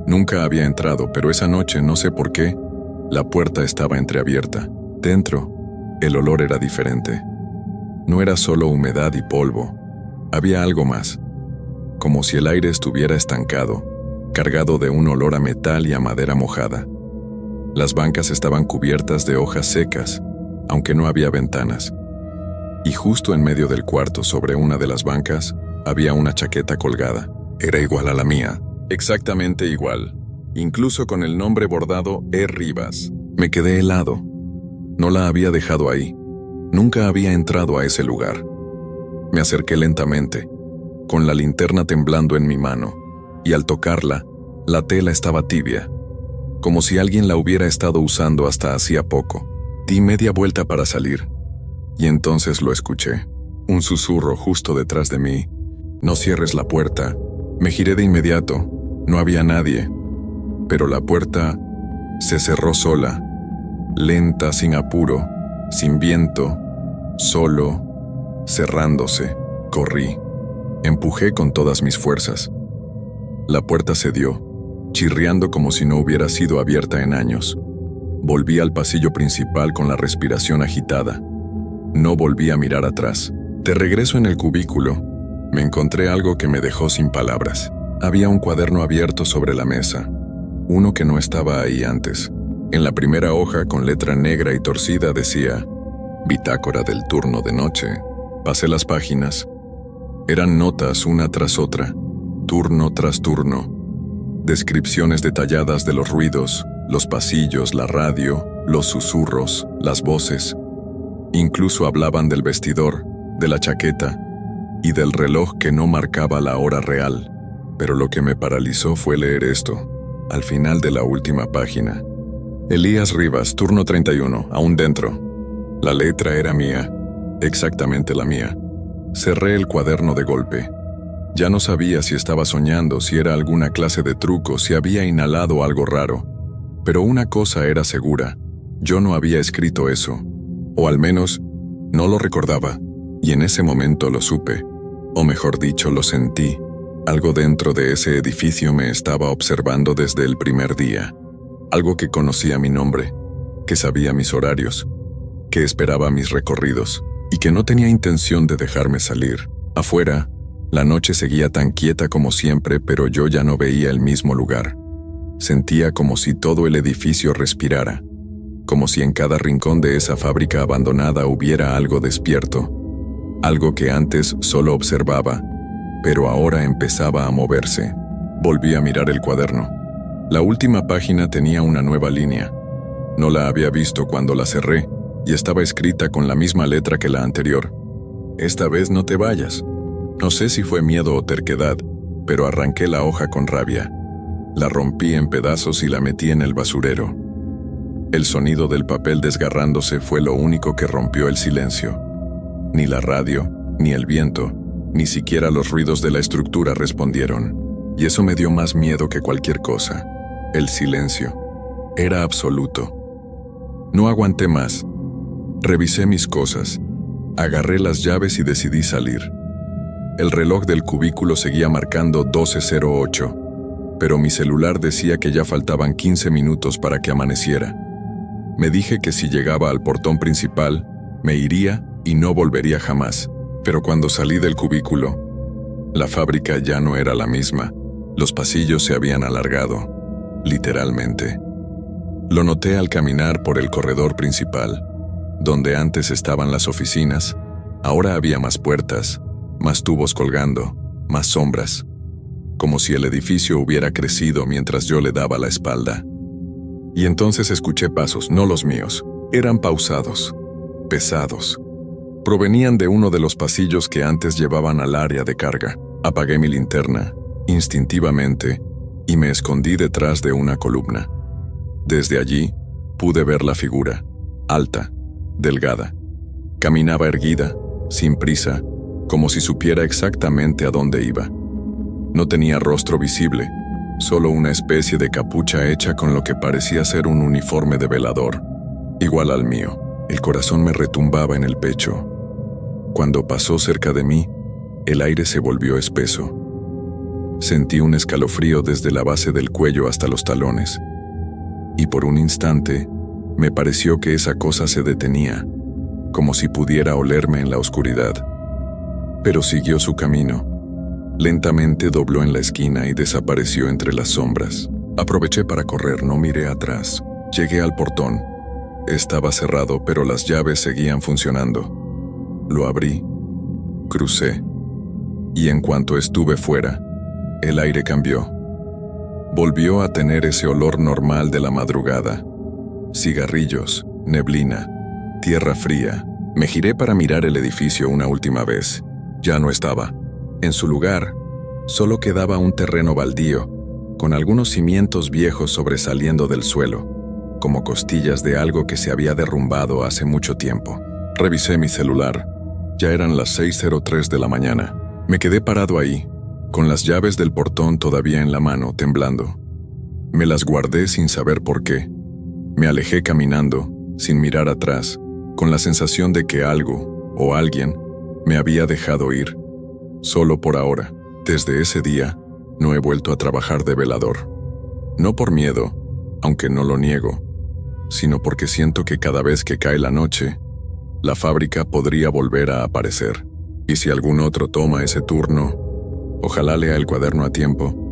Speaker 1: Nunca había entrado, pero esa noche, no sé por qué, la puerta estaba entreabierta. Dentro, el olor era diferente. No era solo humedad y polvo. Había algo más. Como si el aire estuviera estancado, cargado de un olor a metal y a madera mojada. Las bancas estaban cubiertas de hojas secas, aunque no había ventanas. Y justo en medio del cuarto, sobre una de las bancas, había una chaqueta colgada. Era igual a la mía, exactamente igual, incluso con el nombre bordado E. Rivas. Me quedé helado. No la había dejado ahí. Nunca había entrado a ese lugar. Me acerqué lentamente, con la linterna temblando en mi mano, y al tocarla, la tela estaba tibia, como si alguien la hubiera estado usando hasta hacía poco. Di media vuelta para salir, y entonces lo escuché. Un susurro justo detrás de mí. «No cierres la puerta». Me giré de inmediato. No había nadie. Pero la puerta se cerró sola, lenta, sin apuro, sin viento, solo, cerrándose. Corrí. Empujé con todas mis fuerzas. La puerta cedió, chirriando como si no hubiera sido abierta en años. Volví al pasillo principal con la respiración agitada. No volví a mirar atrás. De regreso en el cubículo, me encontré algo que me dejó sin palabras. Había un cuaderno abierto sobre la mesa, uno que no estaba ahí antes. En la primera hoja, con letra negra y torcida, decía: «Bitácora del turno de noche». Pasé las páginas. Eran notas una tras otra, turno tras turno. Descripciones detalladas de los ruidos, los pasillos, la radio, los susurros, las voces. Incluso hablaban del vestidor, de la chaqueta y del reloj que no marcaba la hora real. Pero lo que me paralizó fue leer esto, al final de la última página: «Elías Rivas, turno 31, aún dentro». La letra era mía, exactamente la mía. Cerré el cuaderno de golpe. Ya no sabía si estaba soñando, si era alguna clase de truco, si había inhalado algo raro. Pero una cosa era segura: yo no había escrito eso. O al menos, no lo recordaba. Y en ese momento lo supe. O mejor dicho, lo sentí. Algo dentro de ese edificio me estaba observando desde el primer día. Algo que conocía mi nombre, que sabía mis horarios, que esperaba mis recorridos y que no tenía intención de dejarme salir. Afuera, la noche seguía tan quieta como siempre, pero yo ya no veía el mismo lugar. Sentía como si todo el edificio respirara, como si en cada rincón de esa fábrica abandonada hubiera algo despierto, algo que antes solo observaba, pero ahora empezaba a moverse. Volví a mirar el cuaderno. La última página tenía una nueva línea. No la había visto cuando la cerré, y estaba escrita con la misma letra que la anterior. Esta vez no te vayas. No sé si fue miedo o terquedad, pero arranqué la hoja con rabia. La rompí en pedazos y la metí en el basurero. El sonido del papel desgarrándose fue lo único que rompió el silencio. Ni la radio, ni el viento, ni siquiera los ruidos de la estructura respondieron. Y eso me dio más miedo que cualquier cosa. El silencio. Era absoluto. No aguanté más. Revisé mis cosas. Agarré las llaves y decidí salir. El reloj del cubículo seguía marcando 12:08, pero mi celular decía que ya faltaban 15 minutos para que amaneciera. Me dije que si llegaba al portón principal, me iría y no volvería jamás. Pero cuando salí del cubículo, la fábrica ya no era la misma. Los pasillos se habían alargado, literalmente. Lo noté al caminar por el corredor principal. Donde antes estaban las oficinas, ahora había más puertas, más tubos colgando, más sombras, como si el edificio hubiera crecido mientras yo le daba la espalda. Y entonces escuché pasos, no los míos. Eran pausados, pesados. Provenían de uno de los pasillos que antes llevaban al área de carga. Apagué mi linterna, instintivamente, y me escondí detrás de una columna. Desde allí, pude ver la figura, alta, delgada. Caminaba erguida, sin prisa, como si supiera exactamente a dónde iba. No tenía rostro visible, solo una especie de capucha hecha con lo que parecía ser un uniforme de velador, igual al mío. El corazón me retumbaba en el pecho. Cuando pasó cerca de mí, el aire se volvió espeso. Sentí un escalofrío desde la base del cuello hasta los talones, y por un instante me pareció que esa cosa se detenía, como si pudiera olerme en la oscuridad. Pero siguió su camino. Lentamente dobló en la esquina y desapareció entre las sombras. Aproveché para correr, no miré atrás. Llegué al portón. Estaba cerrado, pero las llaves seguían funcionando. Lo abrí, crucé, y en cuanto estuve fuera, el aire cambió. Volvió a tener ese olor normal de la madrugada. Cigarrillos, neblina, tierra fría. Me giré para mirar el edificio una última vez. Ya no estaba. En su lugar, solo quedaba un terreno baldío, con algunos cimientos viejos sobresaliendo del suelo, como costillas de algo que se había derrumbado hace mucho tiempo. Revisé mi celular. Ya eran las 6:03 de la mañana. Me quedé parado ahí, con las llaves del portón todavía en la mano, temblando. Me las guardé sin saber por qué. Me alejé caminando, sin mirar atrás, con la sensación de que algo, o alguien, me había dejado ir. Solo por ahora. Desde ese día, no he vuelto a trabajar de velador. No por miedo, aunque no lo niego, sino porque siento que cada vez que cae la noche, la fábrica podría volver a aparecer. Y si algún otro toma ese turno, ojalá lea el cuaderno a tiempo